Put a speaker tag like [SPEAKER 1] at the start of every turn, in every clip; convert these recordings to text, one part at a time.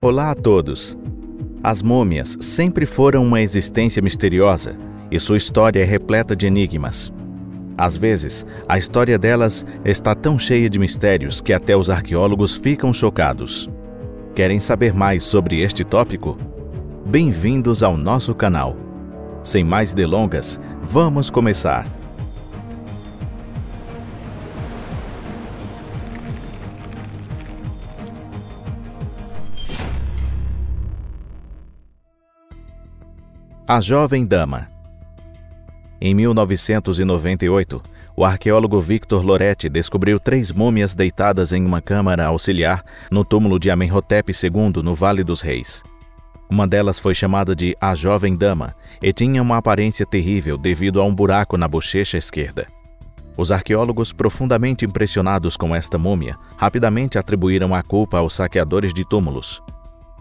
[SPEAKER 1] Olá a todos! As múmias sempre foram uma existência misteriosa e sua história é repleta de enigmas. Às vezes, a história delas está tão cheia de mistérios que até os arqueólogos ficam chocados. Querem saber mais sobre este tópico? Bem-vindos ao nosso canal! Sem mais delongas, vamos começar! A Jovem Dama. Em 1998, o arqueólogo Victor Loretti descobriu 3 múmias deitadas em uma câmara auxiliar no túmulo de Amenhotep II, no Vale dos Reis. Uma delas foi chamada de A Jovem Dama e tinha uma aparência terrível devido a um buraco na bochecha esquerda. Os arqueólogos, profundamente impressionados com esta múmia, rapidamente atribuíram a culpa aos saqueadores de túmulos.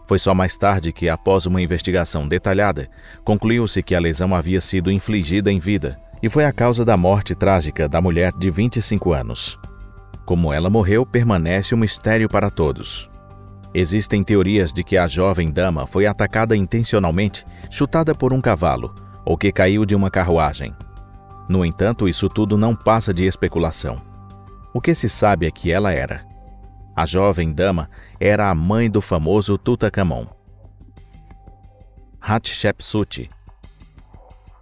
[SPEAKER 1] Foi só mais tarde que, após uma investigação detalhada, concluiu-se que a lesão havia sido infligida em vida e foi a causa da morte trágica da mulher de 25 anos. Como ela morreu, permanece um mistério para todos. Existem teorias de que a jovem dama foi atacada intencionalmente, chutada por um cavalo, ou que caiu de uma carruagem. No entanto, isso tudo não passa de especulação. O que se sabe é que ela era. A jovem dama era a mãe do famoso Tutankhamon. Hatshepsut.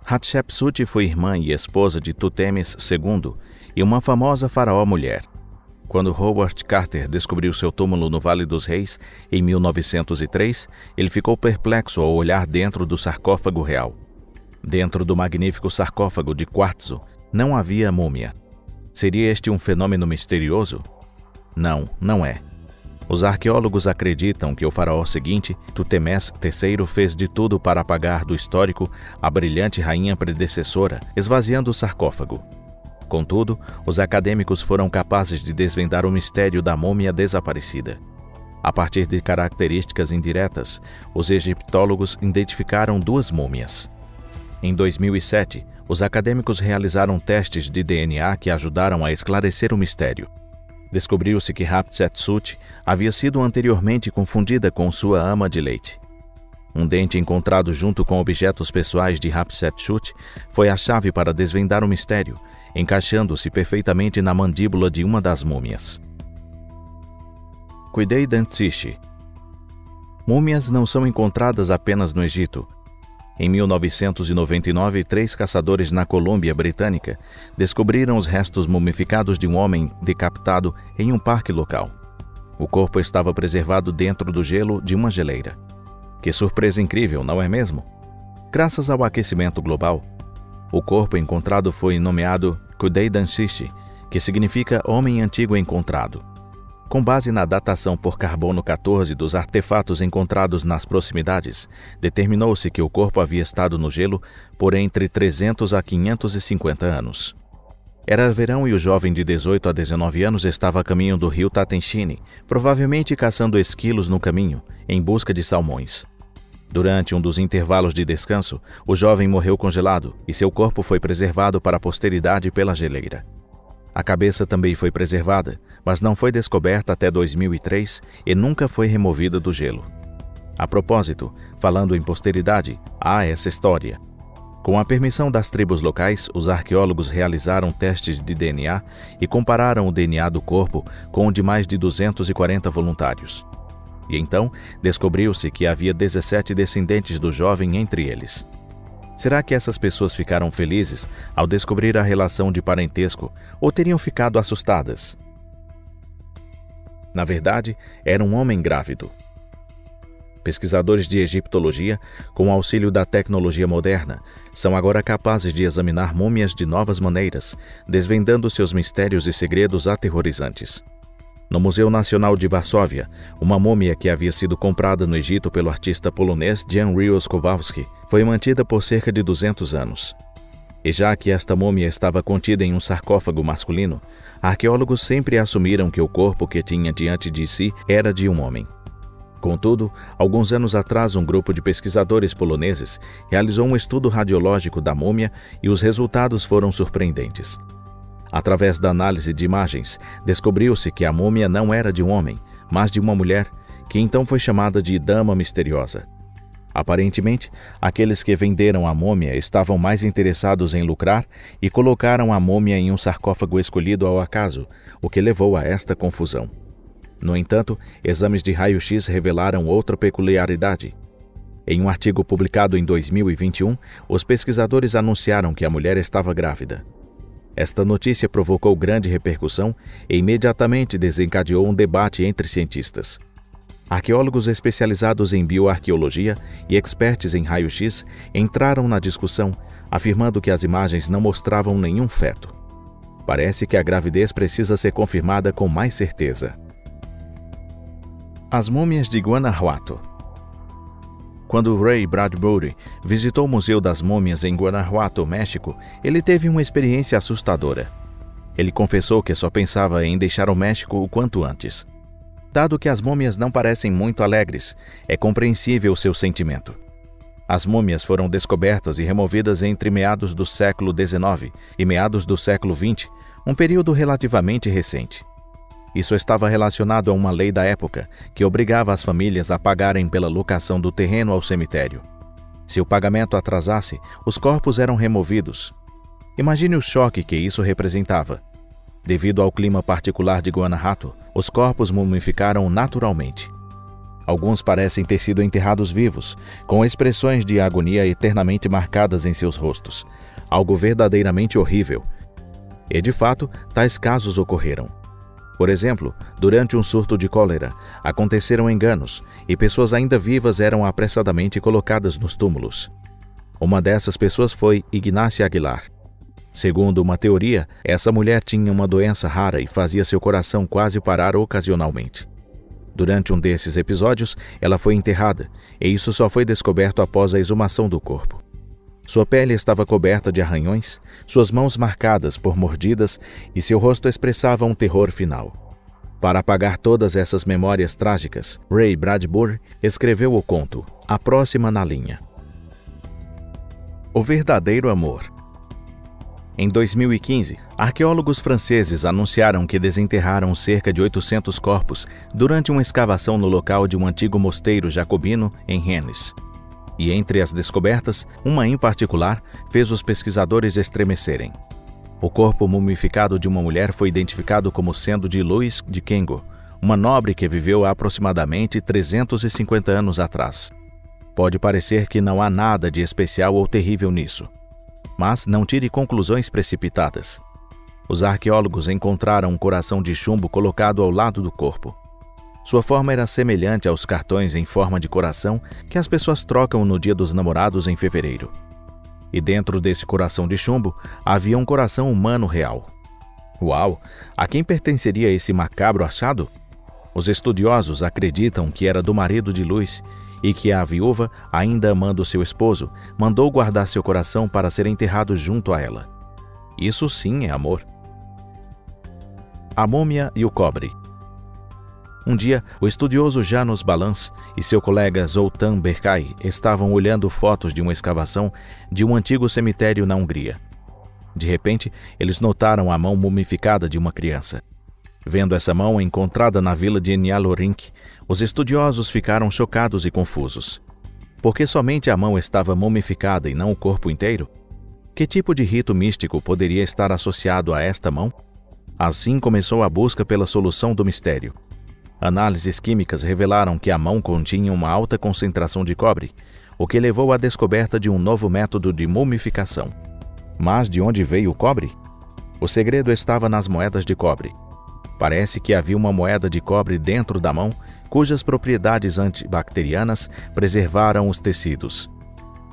[SPEAKER 1] Hatshepsut foi irmã e esposa de Tutemes II e uma famosa faraó mulher. Quando Howard Carter descobriu seu túmulo no Vale dos Reis, em 1903, ele ficou perplexo ao olhar dentro do sarcófago real. Dentro do magnífico sarcófago de quartzo, não havia múmia. Seria este um fenômeno misterioso? Não, não é. Os arqueólogos acreditam que o faraó seguinte, Tutemés III, fez de tudo para apagar do histórico a brilhante rainha predecessora, esvaziando o sarcófago. Contudo, os acadêmicos foram capazes de desvendar o mistério da múmia desaparecida. A partir de características indiretas, os egiptólogos identificaram 2 múmias. Em 2007, os acadêmicos realizaram testes de DNA que ajudaram a esclarecer o mistério. Descobriu-se que Hatshepsut havia sido anteriormente confundida com sua ama de leite. Um dente encontrado junto com objetos pessoais de Hatshepsut foi a chave para desvendar o mistério, encaixando-se perfeitamente na mandíbula de uma das múmias. Qudai-Dantsishi. Múmias não são encontradas apenas no Egito. Em 1999, 3 caçadores na Colômbia Britânica descobriram os restos mumificados de um homem decapitado em um parque local. O corpo estava preservado dentro do gelo de uma geleira. Que surpresa incrível, não é mesmo? Graças ao aquecimento global, o corpo encontrado foi nomeado Qudai-Dantsishi, que significa Homem Antigo Encontrado. Com base na datação por carbono 14 dos artefatos encontrados nas proximidades, determinou-se que o corpo havia estado no gelo por entre 300 a 550 anos. Era verão e o jovem de 18 a 19 anos estava a caminho do rio Tatenshine, provavelmente caçando esquilos no caminho, em busca de salmões. Durante um dos intervalos de descanso, o jovem morreu congelado e seu corpo foi preservado para a posteridade pela geleira. A cabeça também foi preservada, mas não foi descoberta até 2003 e nunca foi removida do gelo. A propósito, falando em posteridade, há essa história. Com a permissão das tribos locais, os arqueólogos realizaram testes de DNA e compararam o DNA do corpo com o de mais de 240 voluntários. E então, descobriu-se que havia 17 descendentes do jovem entre eles. Será que essas pessoas ficaram felizes ao descobrir a relação de parentesco ou teriam ficado assustadas? Na verdade, era um homem grávido. Pesquisadores de egiptologia, com o auxílio da tecnologia moderna, são agora capazes de examinar múmias de novas maneiras, desvendando seus mistérios e segredos aterrorizantes. No Museu Nacional de Varsóvia, uma múmia que havia sido comprada no Egito pelo artista polonês Jan Rios Kowalski foi mantida por cerca de 200 anos. E já que esta múmia estava contida em um sarcófago masculino, arqueólogos sempre assumiram que o corpo que tinha diante de si era de um homem. Contudo, alguns anos atrás, um grupo de pesquisadores poloneses realizou um estudo radiológico da múmia e os resultados foram surpreendentes. Através da análise de imagens, descobriu-se que a múmia não era de um homem, mas de uma mulher, que então foi chamada de Dama Misteriosa. Aparentemente, aqueles que venderam a múmia estavam mais interessados em lucrar e colocaram a múmia em um sarcófago escolhido ao acaso, o que levou a esta confusão. No entanto, exames de raio-x revelaram outra peculiaridade. Em um artigo publicado em 2021, os pesquisadores anunciaram que a mulher estava grávida. Esta notícia provocou grande repercussão e imediatamente desencadeou um debate entre cientistas. Arqueólogos especializados em bioarqueologia e experts em raio-x entraram na discussão, afirmando que as imagens não mostravam nenhum feto. Parece que a gravidez precisa ser confirmada com mais certeza. As múmias de Guanajuato. Quando Ray Bradbury visitou o Museu das Múmias em Guanajuato, México, ele teve uma experiência assustadora. Ele confessou que só pensava em deixar o México o quanto antes. Dado que as múmias não parecem muito alegres, é compreensível seu sentimento. As múmias foram descobertas e removidas entre meados do século XIX e meados do século XX, um período relativamente recente. Isso estava relacionado a uma lei da época, que obrigava as famílias a pagarem pela locação do terreno ao cemitério. Se o pagamento atrasasse, os corpos eram removidos. Imagine o choque que isso representava. Devido ao clima particular de Guanajuato, os corpos mumificaram naturalmente. Alguns parecem ter sido enterrados vivos, com expressões de agonia eternamente marcadas em seus rostos. Algo verdadeiramente horrível. E, de fato, tais casos ocorreram. Por exemplo, durante um surto de cólera, aconteceram enganos e pessoas ainda vivas eram apressadamente colocadas nos túmulos. Uma dessas pessoas foi Ignácia Aguilar. Segundo uma teoria, essa mulher tinha uma doença rara e fazia seu coração quase parar ocasionalmente. Durante um desses episódios, ela foi enterrada, e isso só foi descoberto após a exumação do corpo. Sua pele estava coberta de arranhões, suas mãos marcadas por mordidas e seu rosto expressava um terror final. Para apagar todas essas memórias trágicas, Ray Bradbury escreveu o conto A Próxima na Linha. O Verdadeiro Amor. Em 2015, arqueólogos franceses anunciaram que desenterraram cerca de 800 corpos durante uma escavação no local de um antigo mosteiro jacobino em Rennes. E entre as descobertas, uma em particular fez os pesquisadores estremecerem. O corpo mumificado de uma mulher foi identificado como sendo de Louise de Kengo, uma nobre que viveu há aproximadamente 350 anos atrás. Pode parecer que não há nada de especial ou terrível nisso. Mas não tire conclusões precipitadas. Os arqueólogos encontraram um coração de chumbo colocado ao lado do corpo. Sua forma era semelhante aos cartões em forma de coração que as pessoas trocam no Dia dos Namorados em fevereiro. E dentro desse coração de chumbo havia um coração humano real. Uau! A quem pertenceria esse macabro achado? Os estudiosos acreditam que era do marido de Louise e que a viúva, ainda amando seu esposo, mandou guardar seu coração para ser enterrado junto a ela. Isso sim é amor. A múmia e o cobre. Um dia, o estudioso János Balans e seu colega Zoltán Berkay estavam olhando fotos de uma escavação de um antigo cemitério na Hungria. De repente, eles notaram a mão mumificada de uma criança. Vendo essa mão encontrada na vila de Nyalorink, os estudiosos ficaram chocados e confusos. Por que somente a mão estava mumificada e não o corpo inteiro? Que tipo de rito místico poderia estar associado a esta mão? Assim começou a busca pela solução do mistério. Análises químicas revelaram que a mão continha uma alta concentração de cobre, o que levou à descoberta de um novo método de mumificação. Mas de onde veio o cobre? O segredo estava nas moedas de cobre. Parece que havia uma moeda de cobre dentro da mão, cujas propriedades antibacterianas preservaram os tecidos.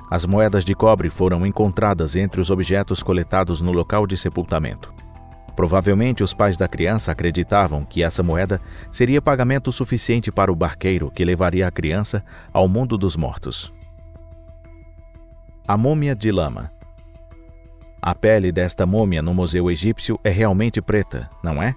[SPEAKER 1] As moedas de cobre foram encontradas entre os objetos coletados no local de sepultamento. Provavelmente os pais da criança acreditavam que essa moeda seria pagamento suficiente para o barqueiro que levaria a criança ao mundo dos mortos. A múmia de lama. A pele desta múmia no Museu Egípcio é realmente preta, não é?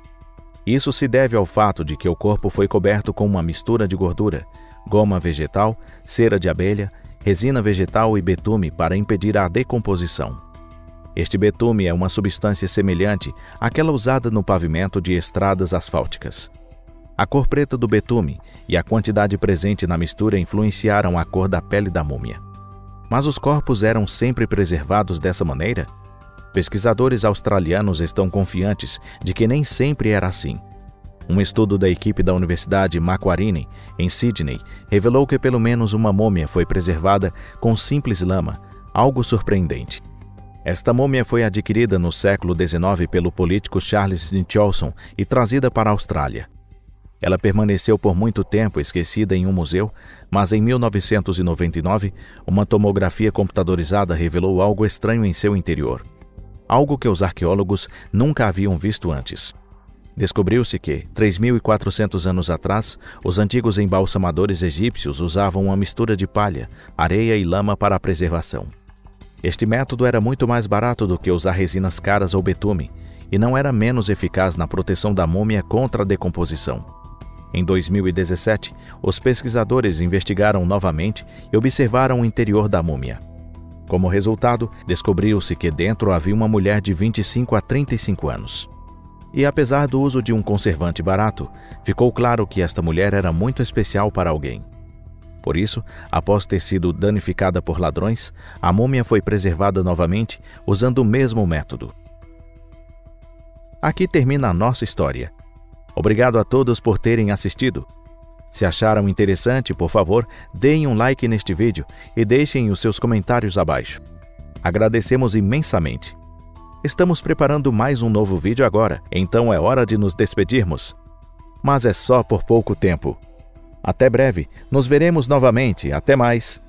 [SPEAKER 1] Isso se deve ao fato de que o corpo foi coberto com uma mistura de gordura, goma vegetal, cera de abelha, resina vegetal e betume para impedir a decomposição. Este betume é uma substância semelhante àquela usada no pavimento de estradas asfálticas. A cor preta do betume e a quantidade presente na mistura influenciaram a cor da pele da múmia. Mas os corpos eram sempre preservados dessa maneira? Pesquisadores australianos estão confiantes de que nem sempre era assim. Um estudo da equipe da Universidade Macquarie, em Sydney, revelou que pelo menos uma múmia foi preservada com simples lama, algo surpreendente. Esta múmia foi adquirida no século XIX pelo político Charles Nicholson e trazida para a Austrália. Ela permaneceu por muito tempo esquecida em um museu, mas em 1999, uma tomografia computadorizada revelou algo estranho em seu interior. Algo que os arqueólogos nunca haviam visto antes. Descobriu-se que, 3.400 anos atrás, os antigos embalsamadores egípcios usavam uma mistura de palha, areia e lama para a preservação. Este método era muito mais barato do que usar resinas caras ou betume, e não era menos eficaz na proteção da múmia contra a decomposição. Em 2017, os pesquisadores investigaram novamente e observaram o interior da múmia. Como resultado, descobriu-se que dentro havia uma mulher de 25 a 35 anos. E apesar do uso de um conservante barato, ficou claro que esta mulher era muito especial para alguém. Por isso, após ter sido danificada por ladrões, a múmia foi preservada novamente usando o mesmo método. Aqui termina a nossa história. Obrigado a todos por terem assistido. Se acharam interessante, por favor, deem um like neste vídeo e deixem os seus comentários abaixo. Agradecemos imensamente. Estamos preparando mais um novo vídeo agora, então é hora de nos despedirmos. Mas é só por pouco tempo. Até breve, nos veremos novamente. Até mais!